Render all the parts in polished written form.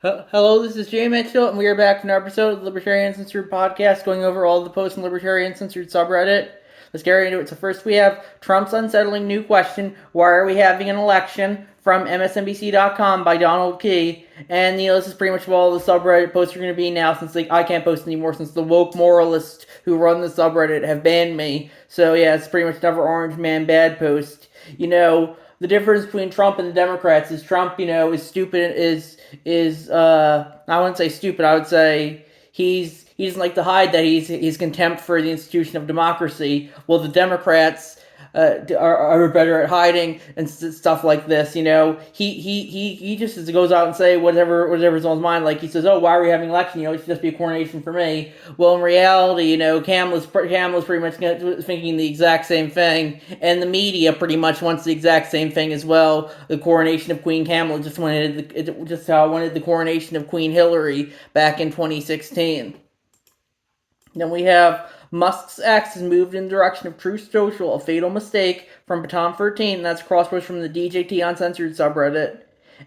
Hello, this is Jay Mitchell, and we are back to another episode of the Libertarian Uncensored podcast, going over all the posts in Libertarian Uncensored subreddit. Let's get right into it. So first we have Trump's unsettling new question, why are we having an election, from MSNBC.com by Donald Key. And this is pretty much what all the subreddit posts are going to be now, since I can't post anymore, since the woke moralists who run the subreddit have banned me. So yeah, it's pretty much another Orange Man bad post. The difference between Trump and the Democrats is Trump, is stupid, I wouldn't say stupid, I would say he doesn't like to hide that he's contempt for the institution of democracy. Well, the Democrats are better at hiding and stuff like this. He just goes out and say whatever's on his mind. Like he says, "Oh, why are we having an election? It should just be a coronation for me." Well, in reality, Kamala's pretty much thinking the exact same thing, and the media pretty much wants the exact same thing as well. The coronation of Queen Kamala just how it wanted the coronation of Queen Hillary back in 2016. Then we have Musk's X has moved in the direction of Truth Social, a fatal mistake, from Baton 13. And that's a crosspost from the DJT Uncensored subreddit.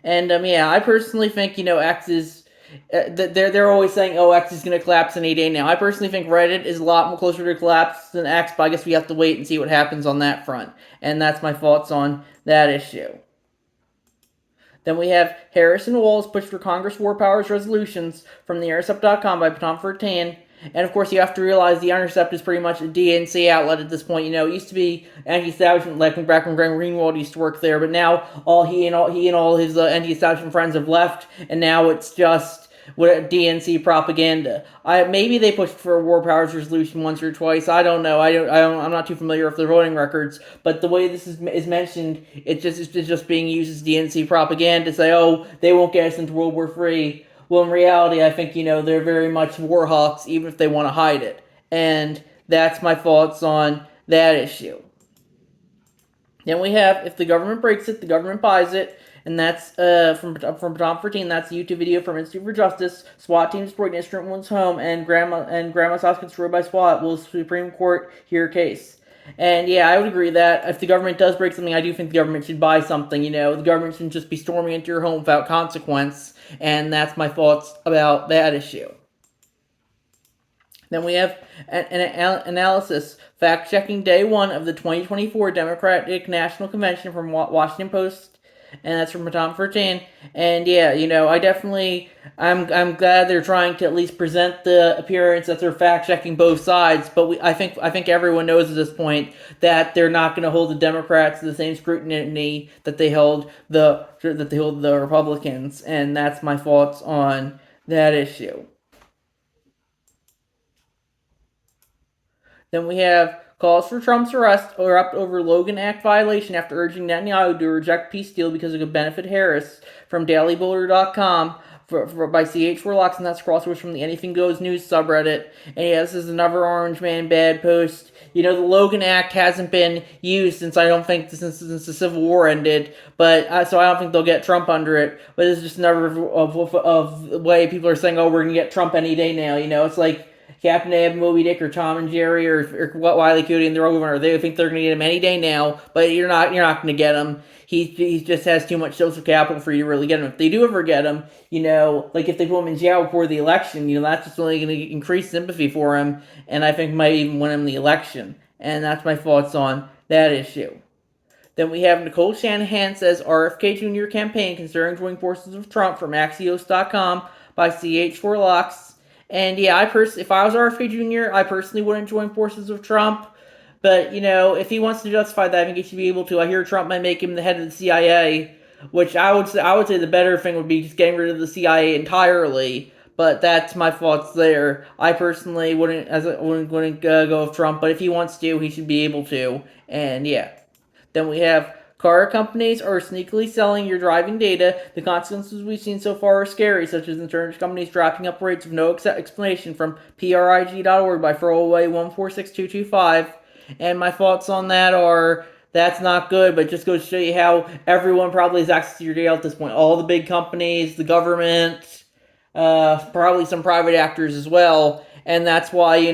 And I personally think X is. They're always saying, "Oh, X is going to collapse any day now." I personally think Reddit is a lot more closer to collapse than X, but I guess we have to wait and see what happens on that front. And that's my thoughts on that issue. Then we have Harrison Walls push for Congress War Powers resolutions from the Intercept.com by Baton 13. And of course, you have to realize the Intercept is pretty much a DNC outlet at this point. It used to be anti-establishment, like back when Graham Greenwald used to work there. But now he and all his anti-establishment friends have left, and now it's just DNC propaganda. Maybe they pushed for a War Powers resolution once or twice. I don't know. I'm not too familiar with their voting records. But the way this is mentioned, it's just being used as DNC propaganda to say, "Oh, they won't get us into World War III." Well, in reality, I think, they're very much war hawks, even if they want to hide it. And that's my thoughts on that issue. Then we have, if the government breaks it, the government buys it. And that's from Tom 14. That's a YouTube video from Institute for Justice. SWAT team destroyed an innocent woman's home, and grandma's house gets destroyed by SWAT. Will the Supreme Court hear case? And yeah, I would agree that if the government does break something, I do think the government should buy something. The government shouldn't just be storming into your home without consequence. And that's my thoughts about that issue. Then we have an analysis, fact-checking day one of the 2024 Democratic National Convention from Washington Post. And that's from Tom 13. And yeah, I'm glad they're trying to at least present the appearance that they're fact checking both sides. But I think everyone knows at this point that they're not going to hold the Democrats to the same scrutiny that they hold the Republicans. And that's my thoughts on that issue. Then we have calls for Trump's arrest erupt over Logan Act violation after urging Netanyahu to reject peace deal because it could benefit Harris, from DailyBuilder.com by CH Warlocks, and that's crossovers from the Anything Goes News subreddit. And yeah, this is another Orange Man bad post. The Logan Act hasn't been used since the Civil War ended, but so I don't think they'll get Trump under it. But it's just another of way people are saying, "Oh, we're gonna get Trump any day now." It's like Captain Ahab, Moby Dick, or Tom and Jerry, or Wile E. Coyote and the Roadrunner. They think they're going to get him any day now, but you're not going to get him. He just has too much social capital for you to really get him. If they do ever get him, like if they put him in jail before the election, that's just only going to increase sympathy for him, and I think might even win him the election. And that's my thoughts on that issue. Then we have Nicole Shanahan says RFK Jr. campaign considering joining forces with Trump from Axios.com by CH4Locks. And yeah, if I was RFK Jr., I personally wouldn't join forces with Trump. But, if he wants to justify that, I think he should be able to. I hear Trump might make him the head of the CIA, which I would say the better thing would be just getting rid of the CIA entirely. But that's my thoughts there. I personally wouldn't go with Trump, but if he wants to, he should be able to. And yeah. Then we have car companies are sneakily selling your driving data. The consequences we've seen so far are scary, such as insurance companies dropping up rates with no explanation, from PRIG.org by throwaway 146225. And my thoughts on that are, that's not good, but it just goes to show you how everyone probably has access to your data at this point. All the big companies, the government, probably some private actors as well. And that's why, you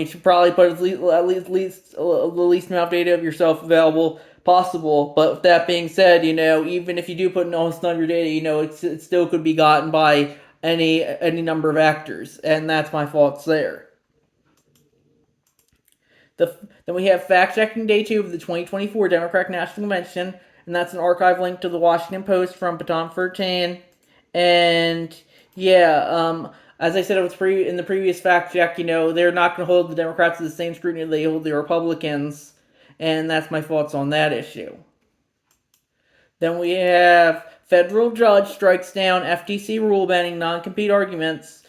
should probably put at least the least amount of data of yourself available possible. But with that being said, even if you do put in almost none of your data, it still could be gotten by any number of actors, and that's my faults there. Then we have fact checking day 2 of the 2024 Democratic National Convention, and that's an archive link to the Washington Post from Baton 13. And yeah, as I said in the previous fact check, they're not going to hold the Democrats to the same scrutiny they hold the Republicans, and that's my thoughts on that issue. Then we have federal judge strikes down FTC rule banning non-compete agreements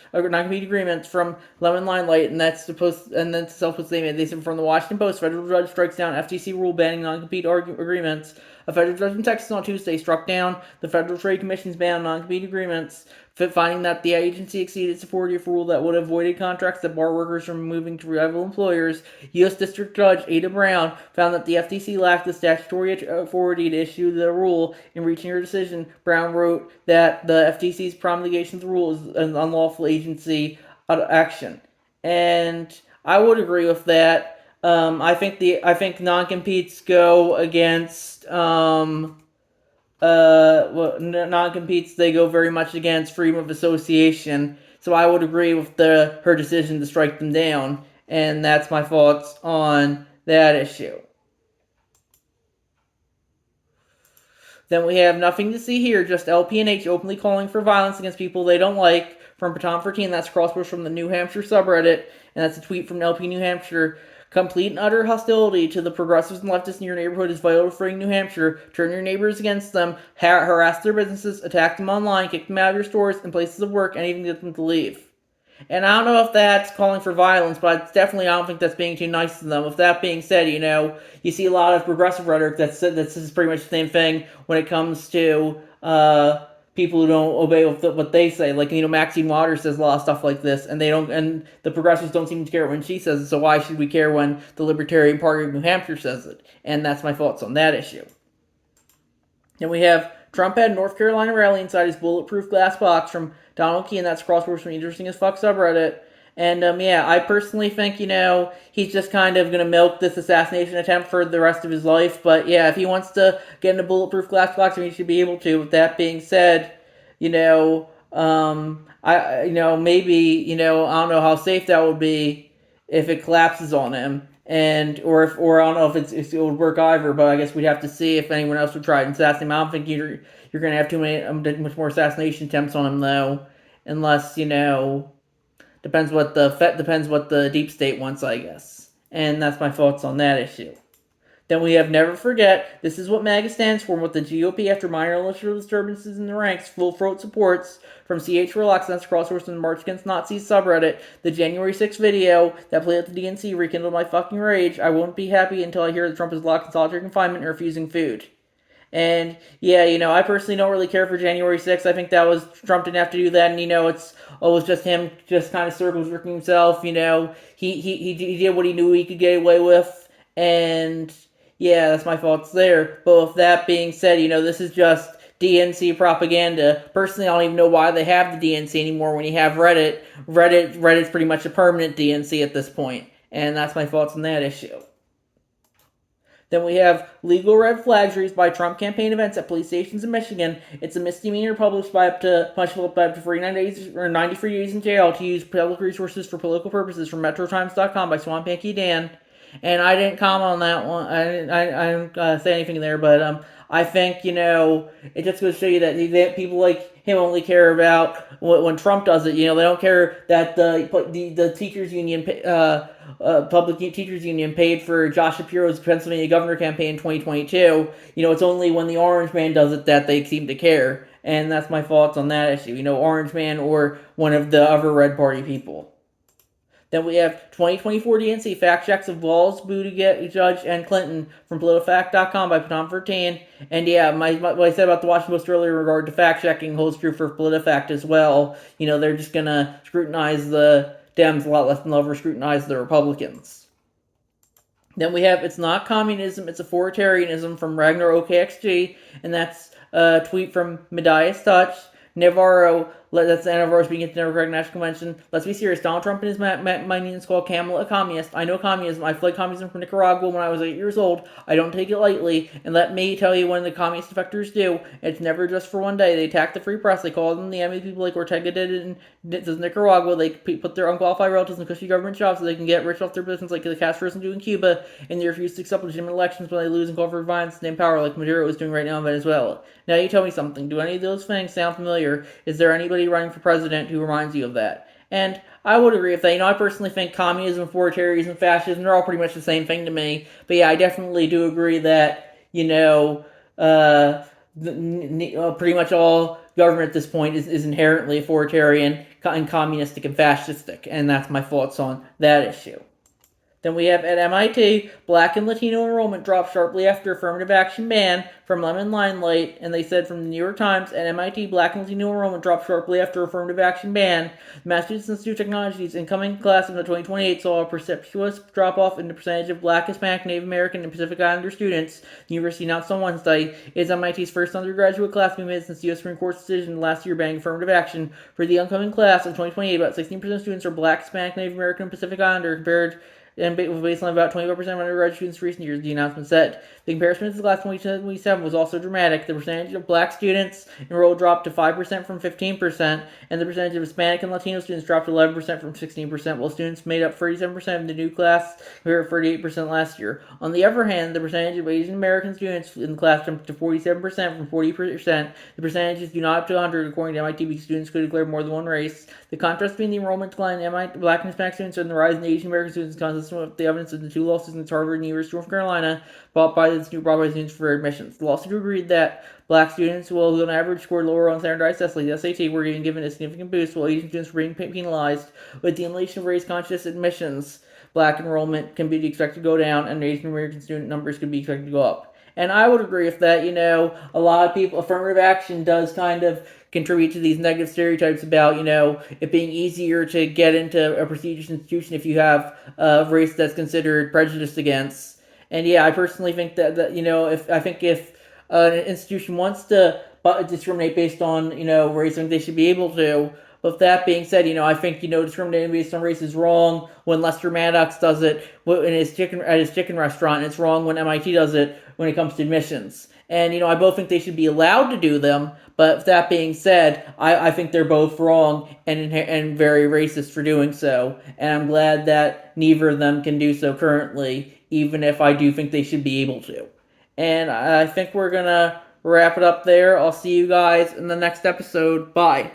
from Lemon Line Light, and that's and then self-post statement. They said from the Washington Post, federal judge strikes down FTC rule banning non-compete agreements. A federal judge in Texas on Tuesday struck down the Federal Trade Commission's ban on non-compete agreements, finding that the agency exceeded its authority for a rule that would have avoided contracts that bar workers from moving to rival employers. U.S. District Judge Ada Brown found that the FTC lacked the statutory authority to issue the rule. In reaching her decision, Brown wrote that the FTC's promulgation of the rule is an unlawful agency action, and I would agree with that. I think non-competes go against non-competes, they go very much against freedom of association. So I would agree with her decision to strike them down, and that's my thoughts on that issue. Then we have nothing to see here, just LPNH openly calling for violence against people they don't like from Baton 13. That's crossword from the New Hampshire subreddit, and that's a tweet from LP New Hampshire. Complete and utter hostility to the progressives and leftists in your neighborhood is vital to freeing New Hampshire. Turn your neighbors against them, harass their businesses, attack them online, kick them out of your stores and places of work, and even get them to leave. And I don't know if that's calling for violence, but it's definitely, I don't think that's being too nice to them. With that being said, you see a lot of progressive rhetoric that's pretty much the same thing when it comes to people who don't obey what they say. Like, Maxine Waters says a lot of stuff like this, and the progressives don't seem to care when she says it, so why should we care when the Libertarian Party of New Hampshire says it? And that's my thoughts on that issue. Then we have Trump had North Carolina rally inside his bulletproof glass box from Donald Key, and that's crosswords from Interesting as Fuck subreddit. And I personally think, he's just kind of going to milk this assassination attempt for the rest of his life. But yeah, if he wants to get in a bulletproof glass box, he should be able to. With that being said, maybe, I don't know how safe that would be if it collapses on him. Or I don't know if it would work either, but I guess we'd have to see if anyone else would try to assassinate him. I don't think you're going to have much more assassination attempts on him, though, unless, depends what the deep state wants, I guess. And that's my thoughts on that issue. Then we have never forget, this is what MAGA stands for, what the GOP after minor militia disturbances in the ranks, full throat supports from CH Relax, that's crosswords in the March Against Nazis subreddit. The January 6th video that played at the DNC rekindled my fucking rage. I won't be happy until I hear that Trump is locked in solitary confinement and refusing food. And yeah, I personally don't really care for January 6th. I think that was, Trump didn't have to do that, and it was just him just kind of circles-working himself. He did what he knew he could get away with, and yeah, that's my thoughts there. But with that being said, this is just DNC propaganda. Personally, I don't even know why they have the DNC anymore when you have Reddit. Reddit's pretty much a permanent DNC at this point, and that's my thoughts on that issue. Then we have legal red flags raised by Trump campaign events at police stations in Michigan. It's a misdemeanor punishable by up to 49 days or 93 days in jail to use public resources for political purposes from MetroTimes.com by Swampy Dan. And I didn't comment on that one. I didn't say anything there, but I think, it just goes to show you that people like him only care about when Trump does it. They don't care that the teachers union, public teachers union paid for Josh Shapiro's Pennsylvania governor campaign in 2022. It's only when the Orange Man does it that they seem to care. And that's my thoughts on that issue. Orange Man or one of the other Red Party people. Then we have 2024 DNC fact checks of Walz, Buttigieg, and Clinton from PolitiFact.com by Baton 13. And yeah, what I said about the Washington Post earlier in regard to fact checking holds true for PolitiFact as well. They're just gonna scrutinize the Dems a lot less than they'll ever scrutinize the Republicans. Then we have It's Not Communism, It's Authoritarianism from Ragnar OKXG, and that's a tweet from Medias Touch. Navarro that's the end of our speaking at the Democratic National Convention. Let's be serious. Donald Trump and his minions call Kamala a communist. I know communism. I fled communism from Nicaragua when I was 8 years old. I don't take it lightly. And let me tell you, when the communist defectors do, it's never just for one day. They attack the free press. They call them the enemy people like Ortega did in Nicaragua. They put their unqualified relatives in cushy government jobs so they can get rich off their business like the Castros do in Cuba. And they refuse to accept legitimate elections when they lose and call for violence and power like Maduro is doing right now in Venezuela. Now you tell me something. Do any of those things sound familiar? Is there anybody running for president who reminds you of that? And I would agree with that. I personally think communism, authoritarianism, fascism, they're all pretty much the same thing to me. But yeah, I definitely do agree that, pretty much all government at this point is inherently authoritarian and communistic and fascistic. And that's my thoughts on that issue. Then we have at MIT, Black and Latino enrollment dropped sharply after affirmative action ban from Lemon Limelight, and they said from the New York Times, at MIT, Black and Latino enrollment dropped sharply after affirmative action ban. Massachusetts Institute of Technology's incoming class of 2028 saw a precipitous drop-off in the percentage of Black, Hispanic, Native American, and Pacific Islander students. The university announced on Wednesday it is MIT's first undergraduate class to be made since the U.S. Supreme Court's decision last year banning affirmative action. For the incoming class of 2028, about 16% of students are Black, Hispanic, Native American, and Pacific Islander, compared and based on about 25% of undergraduate students in recent years, the announcement said. The comparison to the class 2027 was also dramatic. The percentage of Black students enrolled dropped to 5% from 15%, and the percentage of Hispanic and Latino students dropped to 11% from 16%, while students made up 37% of the new class, compared to 38% last year. On the other hand, the percentage of Asian American students in the class jumped to 47% from 40%. The percentages do not up to 100, according to MIT, because students could declare more than one race. The contrast between the enrollment decline in MIT Black and Hispanic students and the rise in the Asian American students consistent with the evidence of the two lawsuits in Harvard and the University of North Carolina brought by students for admissions. The lawsuit agreed that Black students who on average scored lower on standardized tests like the SAT were being given a significant boost, while Asian students were being penalized. With the elimination of race-conscious admissions, Black enrollment can be expected to go down, and Asian American student numbers can be expected to go up. And I would agree with that. A lot of people, affirmative action does kind of contribute to these negative stereotypes about, it being easier to get into a prestigious institution if you have a race that's considered prejudiced against. And yeah, I personally think that if an institution wants to discriminate based on, race, I think they should be able to. But with that being said, I think, discriminating based on race is wrong when Lester Maddox does it at his chicken restaurant, and it's wrong when MIT does it when it comes to admissions. And, I both think they should be allowed to do them, but with that being said, I think they're both wrong and very racist for doing so. And I'm glad that neither of them can do so currently, even if I do think they should be able to. And I think we're going to wrap it up there. I'll see you guys in the next episode. Bye.